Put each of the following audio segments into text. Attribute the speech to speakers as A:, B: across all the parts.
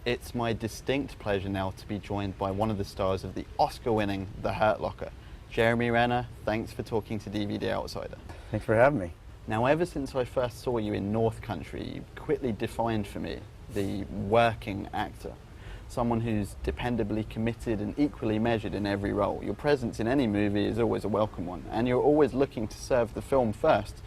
A: It's my distinct pleasure now to be joined by one of the stars of the Oscar-winning The Hurt Locker. Jeremy Renner, thanks for talking to DVD Outsider.
B: Thanks for having me.
A: Now, ever since I first saw you in North Country, you quickly defined for me the working actor. Someone who's dependably committed and equally measured in every role. Your presence in any movie is always a welcome one, and you're always looking to serve the film first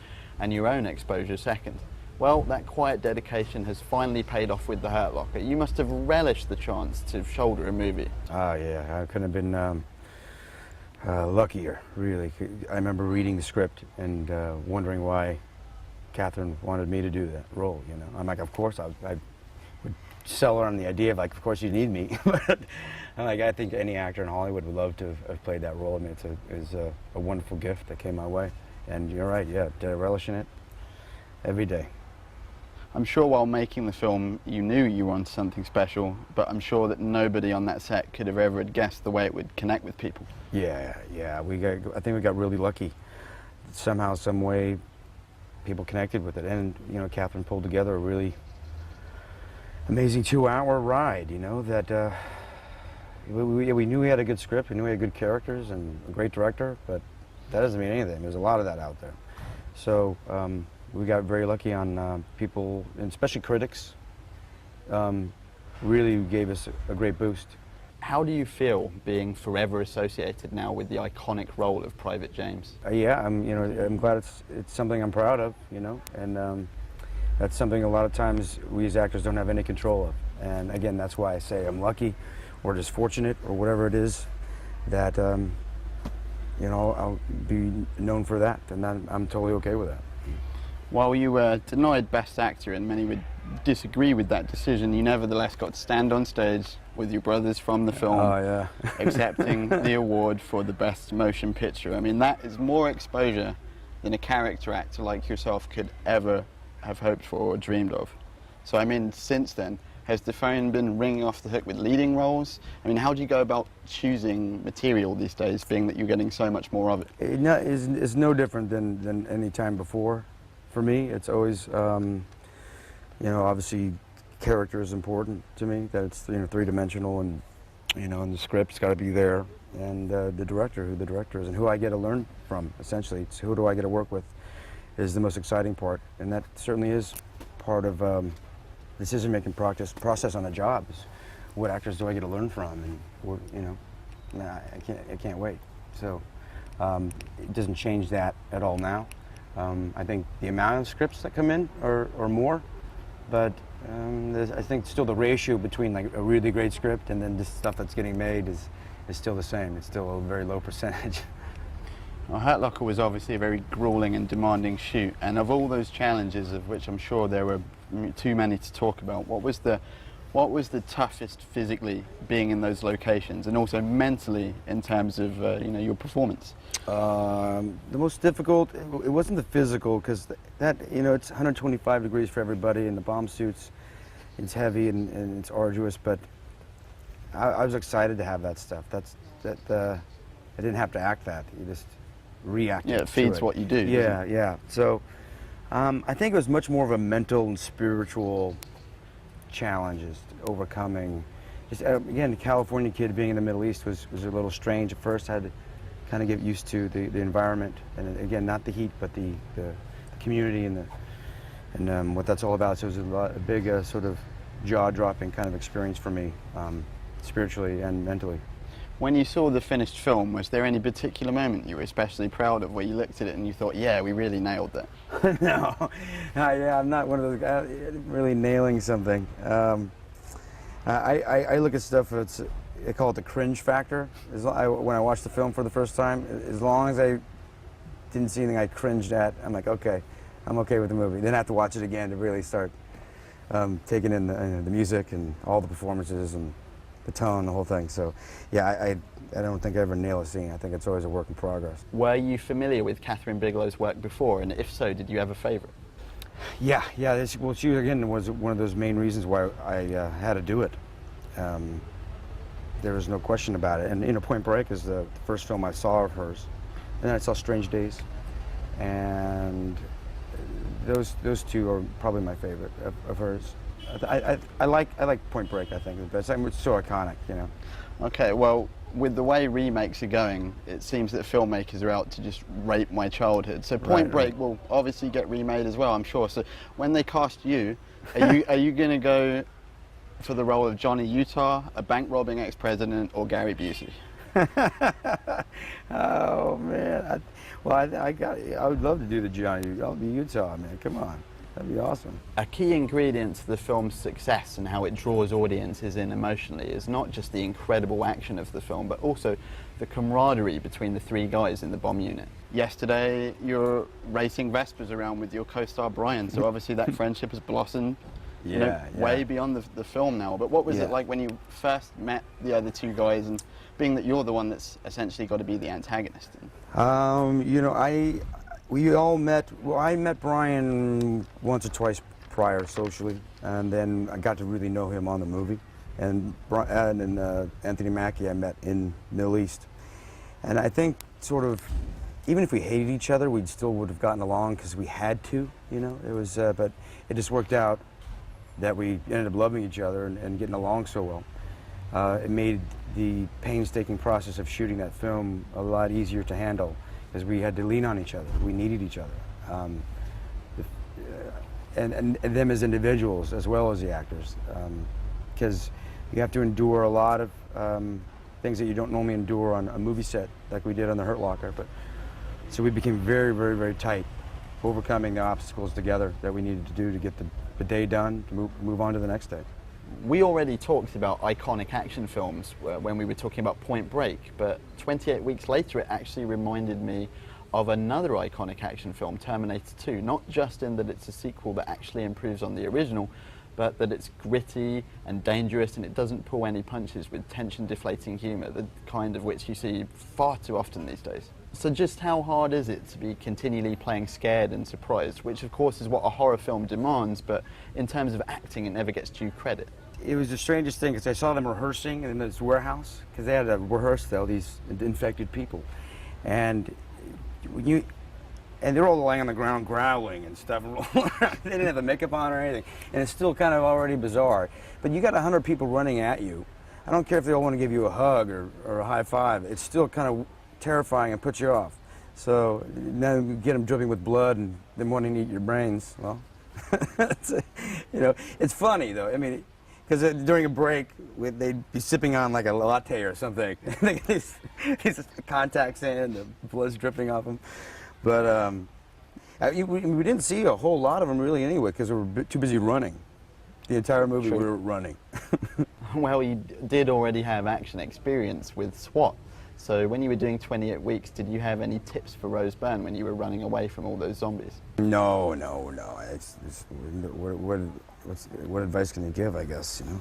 A: and your own exposure second. Well, that quiet dedication has finally paid off with The Hurt Locker. You must have relished the chance to shoulder a movie.
B: Oh yeah, I couldn't have been luckier, really. I remember reading the script and wondering why Catherine wanted me to do that role, you know. I'm like, of course, I would sell her on the idea of, like, of course you need me. But I'm like, I think any actor in Hollywood would love to have played that role. I mean, it's a wonderful gift that came my way. And you're right, yeah, relishing it every day.
A: I'm sure while making the film you knew you were onto something special, but I'm sure that nobody on that set could have ever guessed the way it would connect with people.
B: Yeah, I think we got really lucky. Somehow, some way, people connected with it. And, you know, Catherine pulled together a really amazing 2-hour ride, you know, that we knew we had a good script, we knew we had good characters and a great director, but that doesn't mean anything. There's a lot of that out there. So we got very lucky on people, and especially critics, really gave us a great boost.
A: How do you feel being forever associated now with the iconic role of Private James?
B: Yeah, I'm glad it's something I'm proud of, you know, and that's something a lot of times we as actors don't have any control of. And again, that's why I say I'm lucky, or just fortunate, or whatever it is, that you know, I'll be known for that, and I'm totally okay with that.
A: While you were denied Best Actor, and many would disagree with that decision, you nevertheless got to stand on stage with your brothers from the film, accepting the award for the Best Motion Picture. I mean, that is more exposure than a character actor like yourself could ever have hoped for or dreamed of. So, I mean, since then, has the phone been ringing off the hook with leading roles? I mean, how do you go about choosing material these days, being that you're getting so much more of it?
B: It's no different than any time before. For me, it's always, you know, obviously character is important to me, that it's, you know, three-dimensional, and, you know, and the script's got to be there, and the director, who the director is, and who I get to learn from, essentially. It's who do I get to work with is the most exciting part, and that certainly is part of the decision-making process on a job, is what actors do I get to learn from, and what, you know, I can't wait. So it doesn't change that at all now. I think the amount of scripts that come in are more, but I think still the ratio between, like, a really great script and then just stuff that's getting made is still the same. It's still a very low percentage.
A: Well, Hurt Locker was obviously a very grueling and demanding shoot, and of all those challenges, of which I'm sure there were too many to talk about, what was the toughest physically, being in those locations, and also mentally in terms of you know, your performance?
B: The most difficult, it wasn't the physical, because that, you know, it's 125 degrees for everybody in the bomb suits. It's heavy and it's arduous, but I was excited to have that stuff. I didn't have to act that. You just react.
A: Yeah, it feeds what you do.
B: Yeah. So I think it was much more of a mental and spiritual challenges, overcoming. Just, again, the California kid being in the Middle East was a little strange at first. I had to kind of get used to the environment, and again, not the heat, but the community and what that's all about. So it was a big sort of jaw-dropping kind of experience for me, spiritually and mentally.
A: When you saw the finished film, was there any particular moment you were especially proud of, where you looked at it and you thought, yeah, we really nailed that?
B: No, yeah, I'm not one of those guys really nailing something. I look at stuff, I call it the cringe factor. When I watched the film for the first time, as long as I didn't see anything I cringed at, I'm like, okay, I'm okay with the movie. Then I have to watch it again to really start taking in the music and all the performances and the tone, the whole thing. So, yeah, I don't think I ever nail a scene. I think it's always a work in progress.
A: Were you familiar with Catherine Bigelow's work before, and if so, did you have a favorite?
B: Yeah. Well, she, again, was one of those main reasons why I had to do it. There was no question about it. And, you know, Point Break is the first film I saw of hers. And then I saw Strange Days. And those two are probably my favorite of hers. I like Point Break. I think the best. I mean, it's so iconic, you know.
A: Okay, well, with the way remakes are going, it seems that filmmakers are out to just rape my childhood. So Point Break will obviously get remade as well, I'm sure. So when they cast you, are you going to go for the role of Johnny Utah, a bank robbing ex-president, or Gary Busey?
B: Oh man! I would love to do the Johnny. I'll be Utah, man. Come on, that'd be awesome.
A: A key ingredient to the film's success and how it draws audiences in emotionally is not just the incredible action of the film, but also the camaraderie between the three guys in the bomb unit. Yesterday, you're racing Vespers around with your co-star Brian, so obviously that friendship has blossomed. Way beyond the film now. But what was it like when you first met the other two guys, and being that you're the one that's essentially got to be the antagonist?
B: You know, we all met. Well, I met Brian once or twice prior socially, and then I got to really know him on the movie. And Anthony Mackie I met in Middle East, and I think sort of even if we hated each other, we still would have gotten along because we had to. You know, it was but it just worked out that we ended up loving each other and getting along so well. It made the painstaking process of shooting that film a lot easier to handle because we had to lean on each other. We needed each other. And them as individuals as well as the actors. Because you have to endure a lot of things that you don't normally endure on a movie set like we did on The Hurt Locker. So we became very, very, very tight, overcoming the obstacles together that we needed to do to get the day done, to move on to the next day.
A: We already talked about iconic action films when we were talking about Point Break, but 28 weeks later it actually reminded me of another iconic action film, Terminator 2, not just in that it's a sequel that actually improves on the original, but that it's gritty and dangerous and it doesn't pull any punches with tension-deflating humour, the kind of which you see far too often these days. So just how hard is it to be continually playing scared and surprised, which of course is what a horror film demands, but in terms of acting it never gets due credit?
B: It was the strangest thing because I saw them rehearsing in this warehouse because they had to rehearse all these infected people, and they're all lying on the ground growling and stuff. They didn't have the makeup on or anything, and it's still kind of already bizarre. But you got 100 people running at you. I don't care if they all want to give you a hug or a high five. It's still kind of terrifying and puts you off. So now you get them dripping with blood and them wanting to eat your brains. Well, you know, it's funny though. I mean, because during a break, they'd be sipping on like a latte or something. these contacts in, the blood's dripping off them. But we didn't see a whole lot of them really anyway because we were too busy running. The entire movie we were running.
A: Well, you did already have action experience with SWAT. So when you were doing 28 weeks, did you have any tips for Rose Byrne when you were running away from all those zombies?
B: No. What advice can you give, I guess, you know?